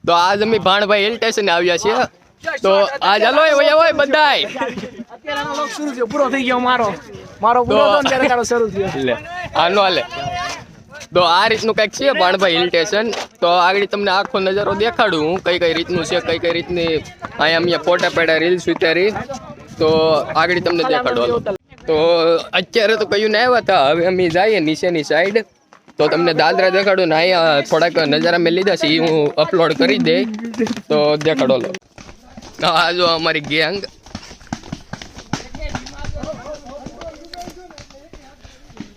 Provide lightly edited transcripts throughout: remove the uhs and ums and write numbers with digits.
તો આજ અમે ભાણભાઈ હિલ સ્ટેશન આવ્યા છીએ તો આજ હાલો હોય બધાય અત્યારે લોક શરૂ થયો પૂરો થઈ ગયો મારો પૂરો તો ત્યારે કારો શરૂ થયો લે આનો હાલે તો આ રીતનું કંઈક છે ભાણભાઈ હિલ સ્ટેશન તો આગળ તમને આખો નજારો દેખાડું હું કઈ કઈ રીતનું છે કઈ રીતની અહીંયા અમે ફોટા પાડ્યા રીલ્સ ઉતારી તો આગળ તમને દેખાડો તો અત્યારે તો કયું ને આવ્યા હતા હવે અમે જઈએ નીચેની સાઈડ તો તમને દાદરા દેખાડું ને અહીંયા થોડાક નજારા મેં લીધા છે એ હું અપલોડ કરી દે તો દેખાડો લો આ જો અમારી ગેંગ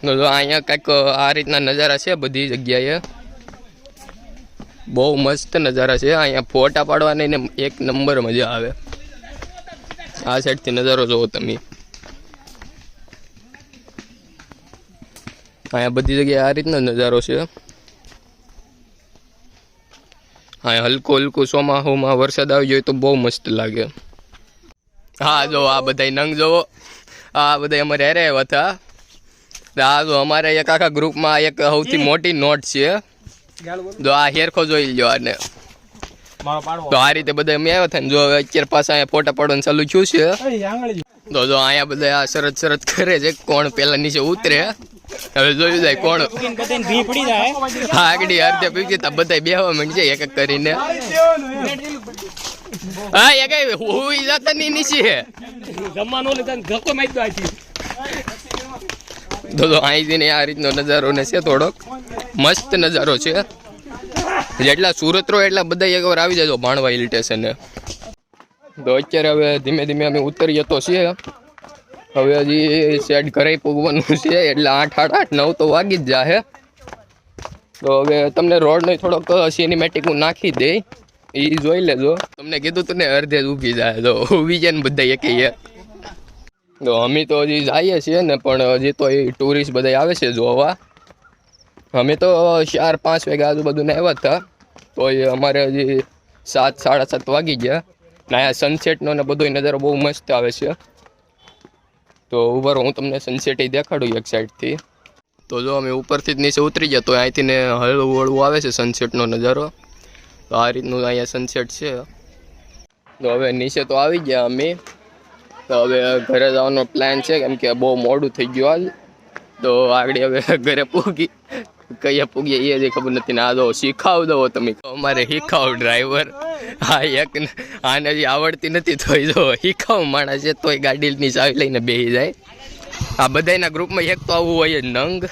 તો અહીંયા કંઈક આ રીતના નજારા છે બધી જગ્યાએ બહુ મસ્ત નજારા છે અહીંયા ફોટા પાડવાની ને એક નંબર મજા આવે આ સાઈડથી નજારો જોવો તમે અહીંયા બધી જગ્યાએ આ રીતનો નજારો છે અહીંયા હલકું ચોમાસુમાં વરસાદ આવી જાય તો બહુ મસ્ત લાગે હા જો આ બધા નંગ જોવો આ બધા અમારે હારે આવ્યા હતા આ જો અમારે એક આખા ગ્રુપમાં એક સૌથી મોટી નોટ છે જો આ હેરખો જોઈ લો આને તો આ રીતે બધા અમે આવ્યા હતા ને જો અત્યારે પાછા અહીંયા ફોટા પાડવાનું ચાલુ થયું છે તો જો અહીંયા બધા આ શરત કરે છે કોણ પેલા નીચે ઉતરે હવે જોયું જાય કોણ હા આગળ અર્ધે પીકી બધા બેહવા માંડશે એક એક કરીને હા એક હુઈ જતા ની નીચે તો અહીંથી આ રીતનો નજારો ને છે થોડોક મસ્ત નજારો છે જેટલા સુરત રહો એટલા બધા એકવાર આવી જાય ભાણવા હિલ સ્ટેશને તો અત્યારે હવે ધીમે ધીમે અમે ઉતરીએ તો છીએ હવે હજી સેટ ઘરે પૂગવાનું છે એટલે 8:30 9 તો વાગી જ જાહે તો હવે તમને રોડનો થોડોક સિનેમેટિક હું નાખી દે એ જોઈ લેજો તમને કીધું તું ને અડધે જ ઊભી જાય તો ઊભી જાય ને બધા એકે તો અમે તો હજી જઈએ છીએ ને પણ હજી તો એ ટુરિસ્ટ બધા આવે છે જોવા અમે તો 4-5 વાગે આજુબાજુ ને આવ્યા હતા તો એ અમારે હજી 7-7:30 વાગી ગયા ને અહીંયા સનસેટનો ને બધો નજારો બહુ મસ્ત આવે છે તો ઉપર હું તમને સનસેટ દેખાડું એક સાઈડથી તો જો અમે ઉપરથી જ નીચે ઉતરી ગયા તો અહીંથી ને હળવું હળવું આવે છે સનસેટનો નજારો તો આ રીતનું અહીંયા સનસેટ છે તો હવે નીચે તો આવી ગયા અમે તો હવે ઘરે જવાનો પ્લાન છે કેમ કે બહુ મોડું થઈ ગયું આજ તો આગળ હવે ઘરે કઈ પૂગીએ એ જ ખબર નથી ને આ જો શીખાવ દો તમે અમારે શીખાવ ડ્રાઈવર હા એક આને હજી આવડતી નથી તો જો શીખાવ માણસ છે તોય ગાડીની ચાવી લઈને બેસી જાય આ બધાના ગ્રુપમાં એક તો આવું હોય જ નંગ